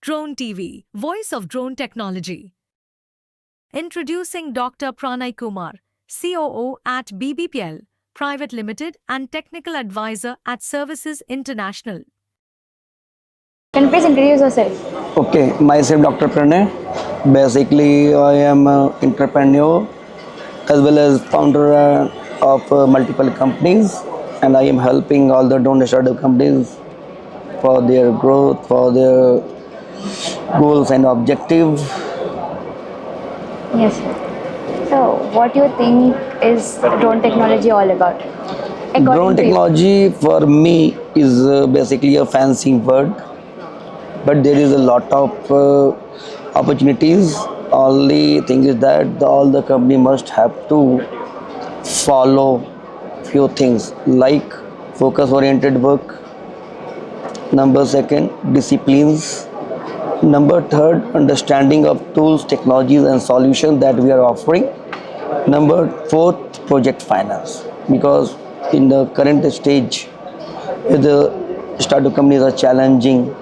Drone TV, Voice of Drone Technology. Introducing Dr. Pranay Kumar, COO at BBPL, Private Limited and Technical Advisor at Services International. Can you please introduce yourself? Okay, myself Dr. Pranay. Basically, I am an entrepreneur as well as founder of multiple companies, and I am helping all the drone startup companies for their growth, for their goals and objectives. Yes, sir. So, what do you think is drone technology all about? Drone to you. technology for me is basically a fancy word, but there is a lot of opportunities. Only thing is that all the company must have to follow few things like focus oriented work, number second disciplines, number third understanding of tools, technologies and solutions that we are offering, number fourth project finance, because in the current stage the startup companies are challenging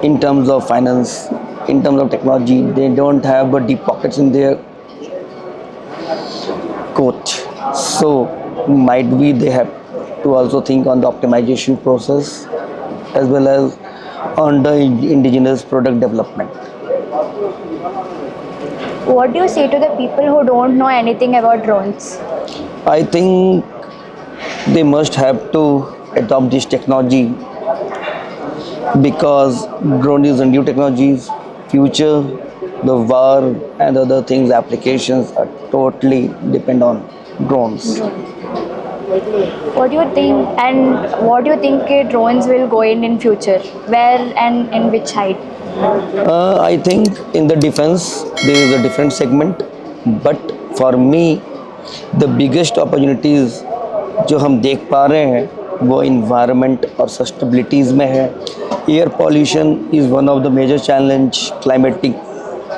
in terms of finance, in terms of technology. They don't have deep pockets in their coach, so might be they have to also think on the optimization process as well as on the indigenous product development. What do you say to the people who don't know anything about drones? I think they must have to adopt this technology because drone is a new technologies. Future, the war and other things, applications are totally depend on drones. What do you think, and what do you think drones will go in future? Where and in which height? I think in the defense there is a different segment, but for me the biggest opportunities जो हम देख पा रहे हैं वो environment और sustainabilities में है. Air pollution is one of the major challenge, climatic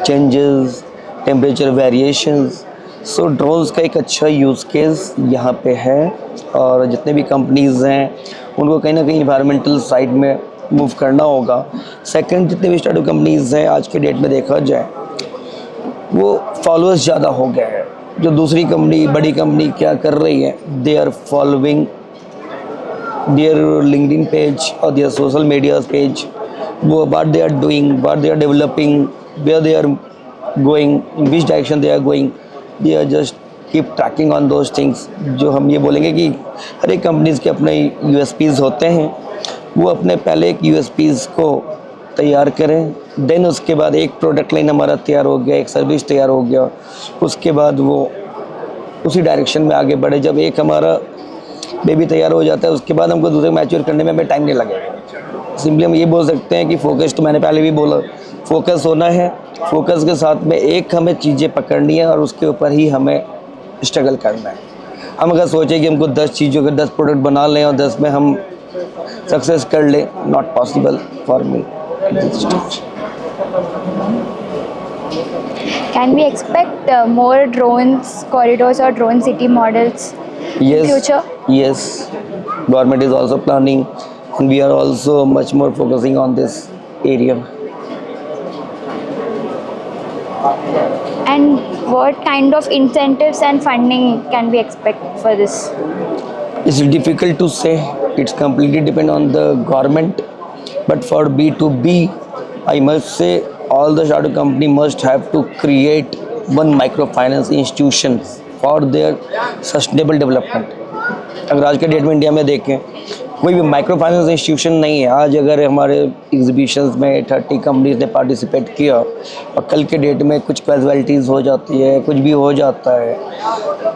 changes, temperature variations. So drones का एक अच्छा यूज़ केस यहाँ पे है और जितने भी कंपनीज़ हैं उनको कहीं ना कहीं इन्वायरमेंटल साइड में मूव करना होगा. सेकंड, जितने भी स्टार्टअप कंपनीज़ हैं आज के डेट में देखा जाए वो फॉलोअर्स ज़्यादा हो गए हैं. जो दूसरी कंपनी, बड़ी कंपनी क्या कर रही है, they are following their LinkedIn page और देयर सोशल मीडिया पेज, वो what they are doing, what they are developing, where they are going, in which direction they are going, they are just keep tracking on those things. जो हम ये बोलेंगे कि हर एक companies के अपने यूएसपीज़ होते हैं, वो अपने पहले एक यूएसपीज़ को तैयार करें, देन उसके बाद एक प्रोडक्ट लाइन हमारा तैयार हो गया, एक सर्विस तैयार हो गया, उसके बाद वो उसी डायरेक्शन में आगे बढ़े. जब एक हमारा बेबी तैयार हो जाता है उसके बाद हमको दूसरे मैच्योर करने में हमें टाइम नहीं लगेगा. सिंपली हम ये बोल सकते हैं कि फोकस, तो मैंने पहले भी बोला, फोकस होना है. फोकस के साथ में एक हमें चीज़ें पकड़नी है और उसके ऊपर ही हमें स्ट्रगल करना है. हम अगर सोचें कि हमको 10 चीज़ों के 10 प्रोडक्ट बना लें और 10 में हम सक्सेस कर लें, not possible for me. Can we expect more drones corridors or drone city models in future? Yes. Government is also planning, and we are also much more focusing on this area. And what kind of incentives and funding can we expect for this? It's difficult to say. It's completely depend on the government. But for B2B, I must say all the startup company must have to create one microfinance institution for their sustainable development. अगर आज के date में India में देखें कोई भी micro finance institution नहीं है. आज अगर हमारे एग्जीबिशंस में 30 कंपनीज ने पार्टिसिपेट किया और कल के डेट में कुछ कैजुअलिटीज़ हो जाती है, कुछ भी हो जाता है,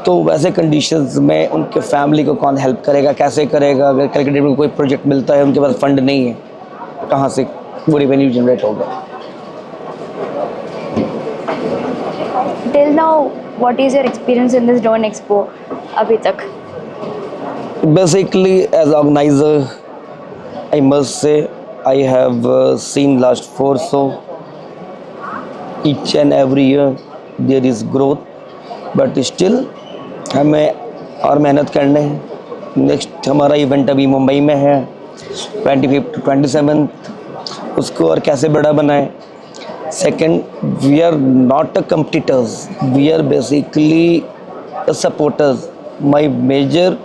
तो वैसे कंडीशंस में उनके फैमिली को कौन हेल्प करेगा, कैसे करेगा? अगर कल के डेट में कोई प्रोजेक्ट मिलता है, उनके पास फंड नहीं है, कहाँ से वो रेवेन्यू जनरेट होगा? Till now, what is your experience in this drone expo अभी तक? Basically, as organizer, I must say I have seen last 4 so each and every year there is growth, but still हमें और मेहनत करने हैं. Next हमारा event अभी मुंबई में है 25 to 27 उसको और कैसे बड़ा बनाएं। Second, we are not a competitors, we are basically a supporters. My major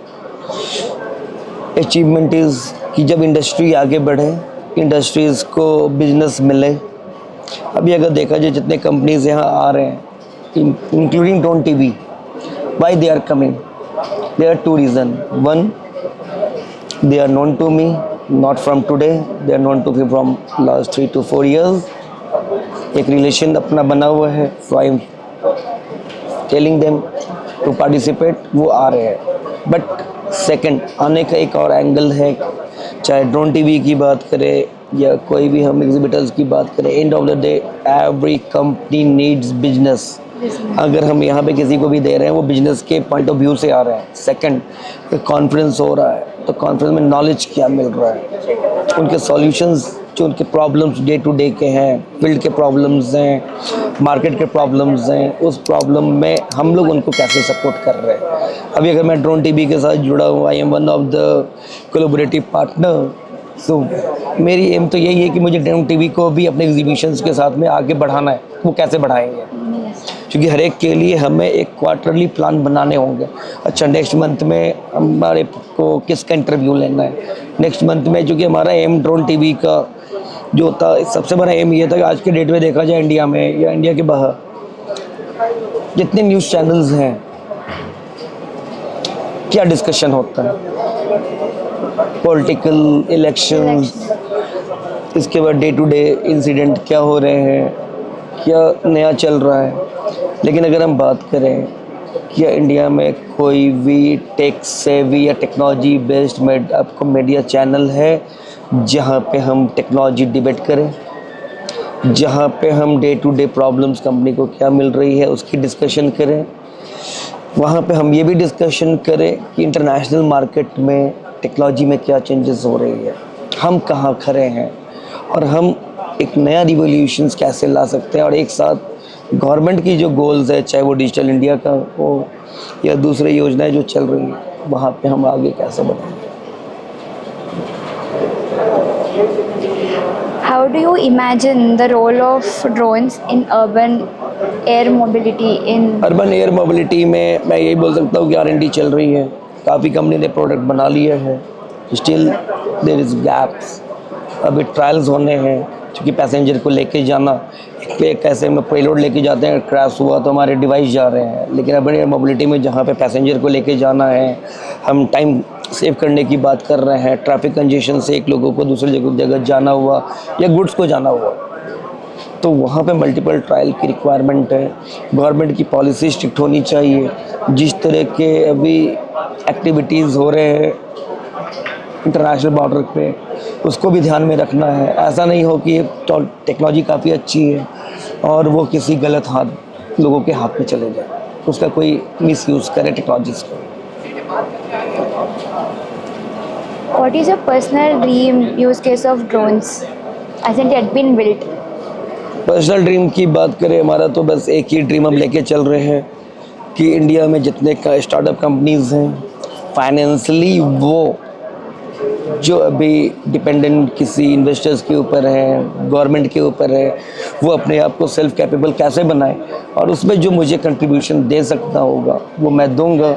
achievement is कि जब इंडस्ट्री आगे बढ़े, इंडस्ट्रीज़ को बिजनेस मिले। अभी अगर देखा जाए जितने कंपनीज यहाँ आ रहे हैं, including drone TV, why they are coming? There are two reason. One, they are known to me not from today, they are known to me from last 3 to 4 years। एक रिलेशन अपना बना हुआ है, so I am telling them to participate, वो आ रहे हैं। But second, आने का एक और एंगल है, चाहे ड्रोन टीवी की बात करें या कोई भी हम एग्जिबिटर्स की बात करें, end of the day every company needs business. अगर हम यहाँ पे किसी को भी दे रहे हैं वो बिजनेस के पॉइंट ऑफ व्यू से आ रहे हैं। सेकंड, कॉन्फ्रेंस हो रहा है तो कॉन्फ्रेंस में नॉलेज क्या मिल रहा है, उनके सॉल्यूशंस, जो उनके प्रॉब्लम्स डे टू डे के हैं, फील्ड के प्रॉब्लम्स हैं, मार्केट के प्रॉब्लम्स हैं, उस प्रॉब्लम में हम लोग उनको कैसे सपोर्ट कर रहे हैं। अभी अगर मैं ड्रोन टीवी के साथ जुड़ा हूँ, I am one of the collaborative partner, so मेरी एम तो यही है कि मुझे ड्रोन टीवी को भी अपने एग्जीबिशंस के साथ में आगे बढ़ाना है। वो कैसे बढ़ाएंगे? क्योंकि हर एक के लिए हमें एक क्वार्टरली प्लान बनाने होंगे। अच्छा, नेक्स्ट मंथ में हमारे को किसका इंटरव्यू लेना है, नेक्स्ट मंथ में, क्योंकि हमारा एम ड्रोन टीवी का जो होता है, सबसे बड़ा एम ये था कि आज के डेट में देखा जाए इंडिया में या इंडिया के बाहर जितने न्यूज़ चैनल्स हैं, क्या डिस्कशन होता है, पॉलिटिकल, इलेक्शंस, इसके बाद डे टू डे इंसिडेंट क्या हो रहे हैं, क्या नया चल रहा है। लेकिन अगर हम बात करें कि इंडिया में कोई भी टेक सेवी या टेक्नोलॉजी बेस्ड आपको मीडिया चैनल है जहाँ पे हम टेक्नोलॉजी डिबेट करें, जहाँ पे हम day to day problems company को क्या मिल रही है उसकी डिस्कशन करें, वहाँ पे हम ये भी डिस्कशन करें कि इंटरनेशनल मार्केट में टेक्नोलॉजी में क्या चेंजेस हो रही है, हम कहाँ खड़े हैं और हम एक नया रिवोल्यूशंस कैसे ला सकते हैं। और एक साथ गवर्नमेंट की जो गोल्स है, चाहे वो डिजिटल इंडिया का हो या दूसरी योजनाएं जो चल रही हैं, वहाँ पे हम आगे कैसे बढ़ेंगे। How do you imagine the role of drones in urban air mobility in urban air mobility में मैं यही बोल सकता हूँ कि R&D चल रही है, काफ़ी कंपनी ने प्रोडक्ट बना लिए हैं, स्टिल देयर इज़ गैप्स, अभी ट्रायल्स होने हैं। क्योंकि पैसेंजर को लेके जाना, एक ऐसे में पेलोड लेके जाते हैं, क्रैश हुआ तो हमारे डिवाइस जा रहे हैं। लेकिन अर्बन एयर मोबिलिटी में जहाँ पे पैसेंजर को लेके जाना है, हम टाइम सेव करने की बात कर रहे हैं, ट्रैफिक कंजेशन से एक लोगों को दूसरी जगह जाना हुआ या गुड्स को जाना हुआ, तो वहाँ पे मल्टीपल ट्रायल की रिक्वायरमेंट है। गवर्नमेंट की पॉलिसी स्ट्रिक्ट होनी चाहिए। जिस तरह के अभी एक्टिविटीज़ हो रहे हैं इंटरनेशनल बॉर्डर पे, उसको भी ध्यान में रखना है। ऐसा नहीं हो कि टेक्नोलॉजी काफ़ी अच्छी है और वो किसी गलत लोगों के हाथ में चले जाए, उसका कोई मिसयूज़ करे टेक्नोलॉजीज़ को। what is your personal dream use case of drones as it had been built? Personal dream की बात करें, हमारा तो बस एक ही ड्रीम हम लेके चल रहे हैं कि इंडिया में जितने का स्टार्टअप कंपनीज़ हैं, फाइनेंशियली वो जो अभी डिपेंडेंट किसी इन्वेस्टर्स के ऊपर है, गवर्नमेंट के ऊपर है, वो अपने आप को सेल्फ कैपेबल कैसे बनाए, और उसमें जो मुझे कंट्रीब्यूशन दे सकता होगा वो मैं दूंगा।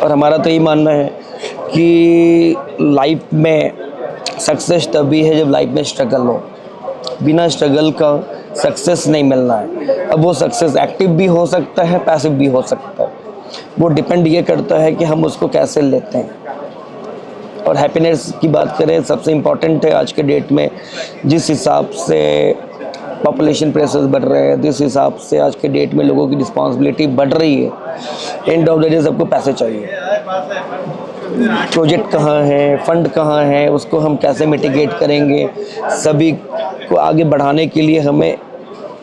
और हमारा तो ये मानना है कि लाइफ में सक्सेस तभी है जब लाइफ में स्ट्रगल हो, बिना स्ट्रगल का सक्सेस नहीं मिलना है। अब वो सक्सेस एक्टिव भी हो सकता है, पैसिव भी हो सकता है, वो डिपेंड ये करता है कि हम उसको कैसे लेते हैं। और हैप्पीनेस की बात करें, सबसे इम्पॉर्टेंट है आज के डेट में, जिस हिसाब से पॉपुलेशन प्रेशर्स बढ़ रहे हैं, जिस हिसाब से आज के डेट में लोगों की रिस्पॉन्सिबिलिटी बढ़ रही है, एंड ऑफ द डे सबको पैसे चाहिए। प्रोजेक्ट कहाँ है, फंड कहाँ है, उसको हम कैसे मिटिगेट करेंगे, सभी को आगे बढ़ाने के लिए हमें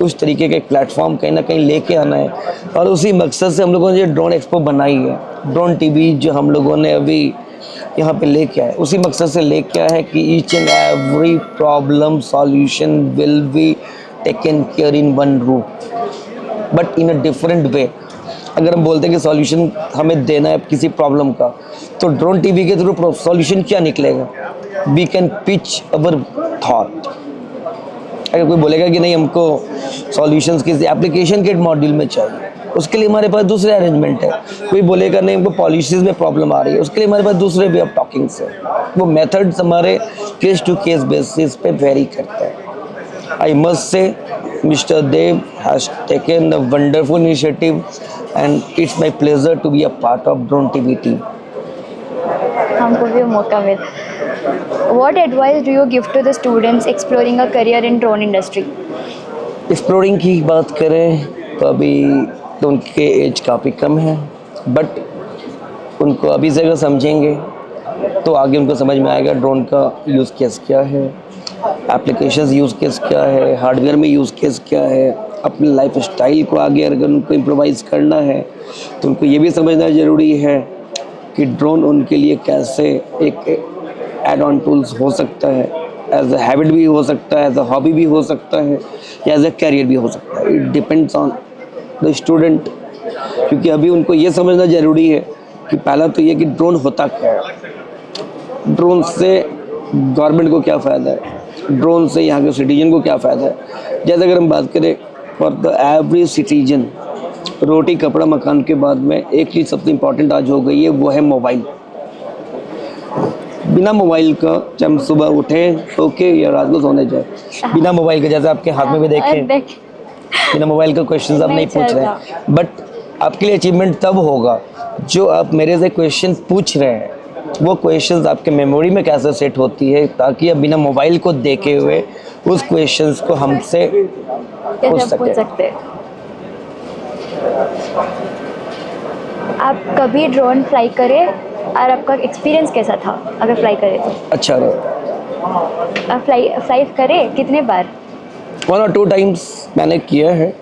उस तरीके का एक प्लेटफॉर्म कहीं ना कहीं लेके आना है। और उसी मकसद से हम लोगों ने ये ड्रोन एक्सपो बनाई है, ड्रोन टीवी जो हम लोगों ने अभी यहाँ पे लेके आए, उसी मकसद से लेके आए हैं कि each and every problem solution will be taken care in one roof, but in a different way. अगर हम बोलते हैं कि सॉल्यूशन हमें देना है किसी प्रॉब्लम का, तो ड्रोन टीवी के थ्रू सॉल्यूशन क्या निकलेगा? We can pitch our thought. अगर कोई बोलेगा कि नहीं हमको सॉल्यूशंस किसी एप्लीकेशन के मॉड्यूल में चाहिए, उसके लिए हमारे पास दूसरे अरेंजमेंट है। कोई बोलेगा नहीं हमको पॉलिसीज में प्रॉब्लम आ रही है, उसके लिए हमारे पास दूसरे वे ऑफ टॉकिंग से। वो मेथड्स हमारे केस टू केस बेसिस पे वेरी करता है। I must say mister Dev has taken a wonderful initiative and it's my pleasure to be a part of drone TV team. हमको भी मौका मिला। What advice do you give to the students exploring a career in drone industry? Exploring की बात करें तो अभी तो उनके एज काफ़ी कम है, बट उनको अभी से अगर समझेंगे तो आगे उनको समझ में आएगा ड्रोन का यूज़ केस क्या है, एप्लीकेशंस यूज़ केस क्या है, हार्डवेयर में यूज़ केस क्या है। अपने लाइफ स्टाइल को आगे अगर उनको इम्प्रोवाइज़ करना है तो उनको ये भी समझना ज़रूरी है कि ड्रोन उनके लिए कैसे एक एड ऑन टूल्स हो सकता है, एज अ हैबिट भी हो सकता है, एज अ हॉबी भी हो सकता है, या एज अ कैरियर भी हो सकता है। It depends on the student, क्योंकि अभी उनको ये समझना ज़रूरी है कि पहला तो ये कि ड्रोन होता क्या है, ड्रोन से गवर्नमेंट को क्या फ़ायदा है, ड्रोन से यहाँ के सिटीजन को क्या फ़ायदा है। जैसे अगर हम बात करें फॉर द एवरी सिटीजन, रोटी कपड़ा मकान के बाद में एक चीज़ सबसे इम्पॉर्टेंट आज हो गई है, वो है मोबाइल। बिना मोबाइल का चाहे हम सुबह उठें सो के या रात को सोने जाए, बिना मोबाइल के, जैसे आपके हाथ में भी देखें, बिना मोबाइल का क्वेश्चन आप नहीं पूछ रहे हैं। बट आपके लिए अचीवमेंट तब होगा जो आप मेरे से क्वेश्चन पूछ रहे हैं, वो क्वेश्चंस आपके मेमोरी में कैसे सेट होती है, ताकि आप बिना मोबाइल को देखे हुए उस क्वेश्चंस को हमसे पूछ सकते। आप कभी ड्रोन फ्लाई करे और आपका एक्सपीरियंस कैसा था अगर फ्लाई करे तो? अच्छा रहा। आप फ्लाई करे कितने बार? 1 और 2 टाइम्स मैंने किया है।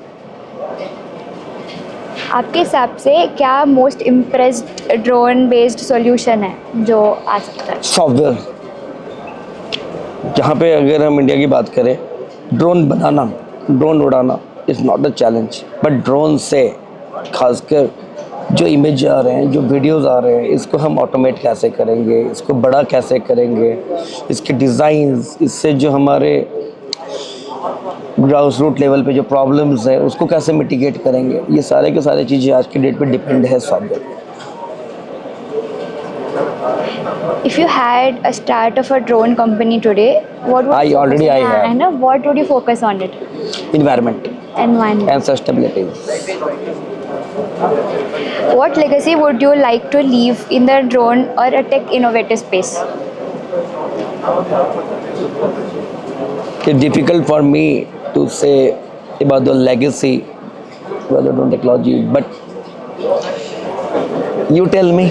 आपके हिसाब से क्या most impressed drone based solution है जो आ सकता है? सॉफ्टवेयर। जहाँ पे अगर हम इंडिया की बात करें, ड्रोन बनाना, ड्रोन उड़ाना is not a challenge, but drone से खासकर जो इमेज आ रहे हैं, जो वीडियोस आ रहे हैं, इसको हम ऑटोमेट कैसे करेंगे, इसको बड़ा कैसे करेंगे, इसके डिज़ाइंस, इससे जो हमारे ग्राउंड रूट लेवल पे जो प्रॉब्लम्स है उसको कैसे मिटिगेट करेंगे, ये सारे के सारे चीज़ें आज की डेट पे डिपेंड है सॉफ्टवेयर पे। If you had a start of a drone company today, what would I you already focus on? I have. And what would you focus on it? Environment Environment. and sustainability. What legacy would you like to leave in the drone or a tech innovative space? It's difficult for me to say about the legacy about the drone technology, but you tell me.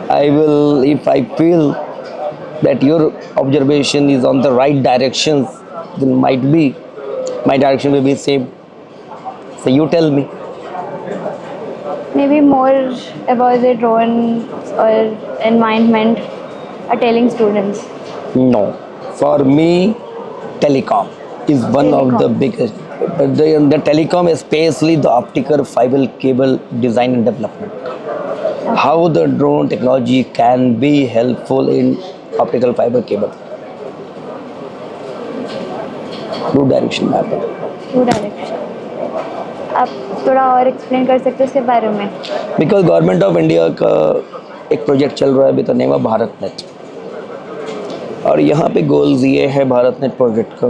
I will, if I feel that your observation is on the right directions, then might be my direction will be same. So you tell me. Maybe more about the drone or environment are telling students. No, for me, telecom is one of the biggest. But the telecom, especially the optical fiber cable design and development. How the drone technology can be helpful in optical fiber cable. Two direction matter. Two direction. आप थोड़ा और explain कर सकते हो इसके बारे में? Because government of India का एक प्रोजेक्ट चल रहा है with the name of Bharat net, और यहाँ पे गोल्स ये है भारत नेट प्रोजेक्ट का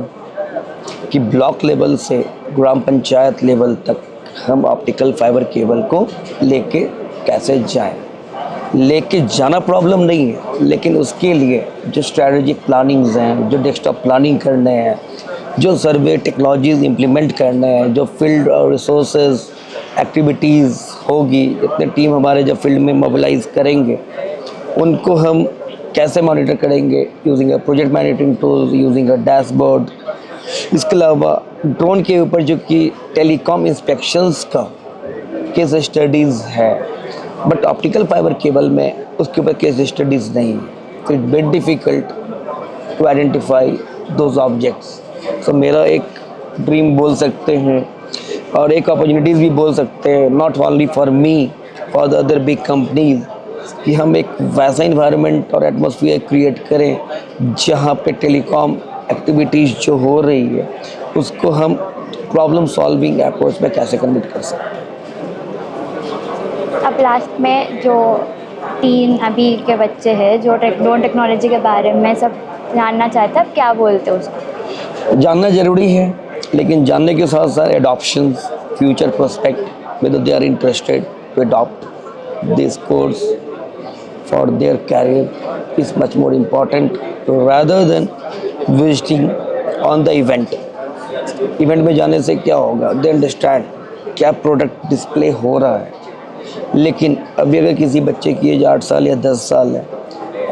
कि ब्लॉक लेवल से ग्राम पंचायत लेवल तक हम ऑप्टिकल फाइबर केबल को लेके कैसे जाएं। लेके जाना प्रॉब्लम नहीं है, लेकिन उसके लिए जो स्ट्रैटेजिक प्लानिंग्स हैं, जो डेस्कटॉप प्लानिंग करने हैं, जो सर्वे टेक्नोलॉजीज इम्प्लीमेंट करने हैं, जो फील्ड और रिसोर्सेज एक्टिविटीज़ होगी, जितने टीम हमारे जब फील्ड में मोबिलाइज करेंगे, उनको हम कैसे मॉनिटर करेंगे using a project management tools, using a dashboard. इसके अलावा ड्रोन के ऊपर जो कि टेलीकॉम इंस्पेक्शंस का केस स्टडीज़ है, बट ऑप्टिकल फाइबर केबल में उसके ऊपर केस स्टडीज़ नहीं है। It's very difficult to identify those objects. So मेरा एक ड्रीम बोल सकते हैं और एक अपॉर्चुनिटीज़ भी बोल सकते हैं, not only for me, for the other big companies, कि हम एक वैसा इन्वायरमेंट और एटमॉस्फेयर क्रिएट करें जहाँ पे टेलीकॉम एक्टिविटीज़ जो हो रही है उसको हम प्रॉब्लम सॉल्विंग अप्रोच में कैसे कन्वर्ट कर सकते हैं। अब लास्ट में जो टीन अभी के बच्चे हैं जो ड्रोन टेक्नोलॉजी के बारे में सब जानना चाहते हैं, अब क्या बोलते हो उसको? जानना ज़रूरी है, लेकिन जानने के साथ साथ adoptions, future prospect, whether they are interested to adopt this course for their career is much more important rather than visiting on the event. Event में जाने से क्या होगा, दे अंडरस्टैंड क्या प्रोडक्ट डिस्प्ले हो रहा है। लेकिन अभी अगर किसी बच्चे की एज 8 साल या 10 साल है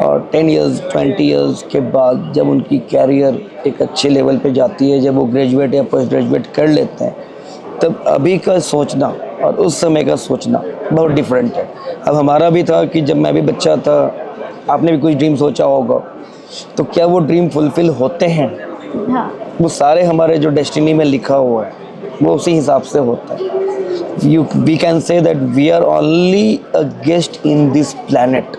और 10 इयर्स 20 इयर्स के बाद जब उनकी कैरियर एक अच्छे लेवल पे जाती है, जब वो ग्रेजुएट या पोस्ट ग्रेजुएट कर लेते हैं, तब अभी का सोचना और उस समय का सोचना बहुत डिफरेंट है। अब हमारा भी था कि जब मैं भी बच्चा था, आपने भी कुछ ड्रीम सोचा होगा, तो क्या वो ड्रीम फुलफिल होते हैं? हाँ, वो सारे हमारे जो डेस्टिनी में लिखा हुआ है वो उसी हिसाब से होता है। We can say that we are only a guest in this planet.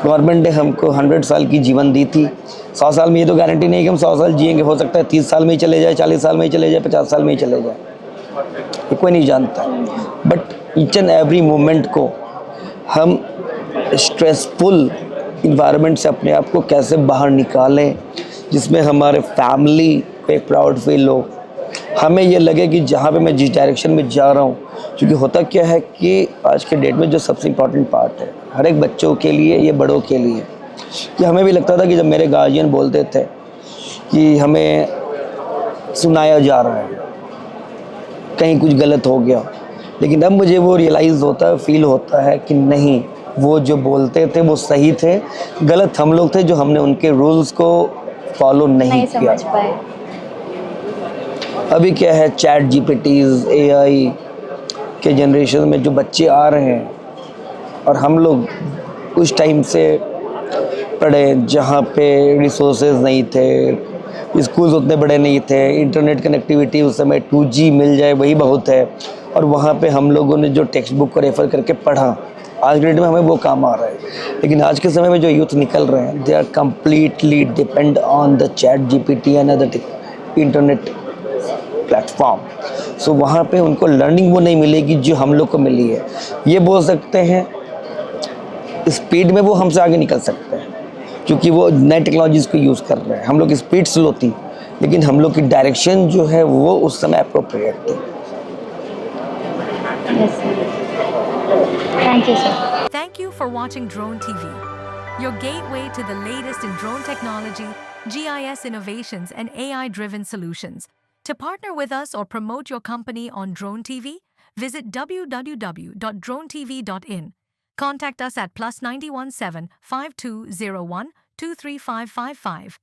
Government ने हमको 100 साल की जीवन दी थी। 100 साल में ये तो गारंटी नहीं कि हम 100 साल जिएंगे, हो सकता है 30 साल में ही चले जाए, 40 साल में ही चले जाए, 50 साल में ही चले जाए, ये कोई नहीं जानता। But each and every moment को हम स्ट्रेसफुल इन्वायरमेंट से अपने आप को कैसे बाहर निकालें, जिसमें हमारे फैमिली को एक प्राउड फील हो, हमें ये लगे कि जहाँ पे मैं जिस डायरेक्शन में जा रहा हूँ। क्योंकि होता क्या है कि आज के डेट में जो सबसे इम्पॉर्टेंट पार्ट है हर एक बच्चों के लिए, ये बड़ों के लिए, कि हमें भी लगता था कि जब मेरे गार्जियन बोलते थे कि हमें सुनाया जा रहा है, कहीं कुछ गलत हो गया, लेकिन अब मुझे वो रियलाइज़ होता है, फील होता है कि नहीं, वो जो बोलते थे वो सही थे, गलत हम लोग थे जो हमने उनके रूल्स को फॉलो नहीं किया। समझ पाए। अभी क्या है, चैट जीपीटीज, एआई के जनरेशन में जो बच्चे आ रहे हैं, और हम लोग उस टाइम से पढ़े जहाँ पे रिसोर्सेज नहीं थे, स्कूल्स उतने बड़े नहीं थे, इंटरनेट कनेक्टिविटी उस समय 2G मिल जाए वही बहुत है, और वहाँ पे हम लोगों ने जो टेक्स्ट बुक को रेफ़र करके पढ़ा, आज के डेट में हमें वो काम आ रहा है। लेकिन आज के समय में जो यूथ निकल रहे हैं, they are completely depend on the ChatGPT and other internet platform. So वहाँ पे उनको लर्निंग वो नहीं मिलेगी जो हम लोग को मिली है। ये बोल सकते हैं स्पीड में वो हमसे आगे निकल सकते हैं, क्योंकि वो नए टेक्नोलॉजीज़ को यूज़ कर रहे हैं। हम लोग की स्पीड स्लो थी, लेकिन हम लोग की डायरेक्शन जो है वो उस समय अप्रोप्रिएट थी। Yes sir, thank you sir. Thank you for watching Drone TV, your gateway to the latest in drone technology, GIS innovations, and AI-driven solutions. To partner with us or promote your company on Drone TV, visit www.dronetv.in. Contact us at +917 5201 23555.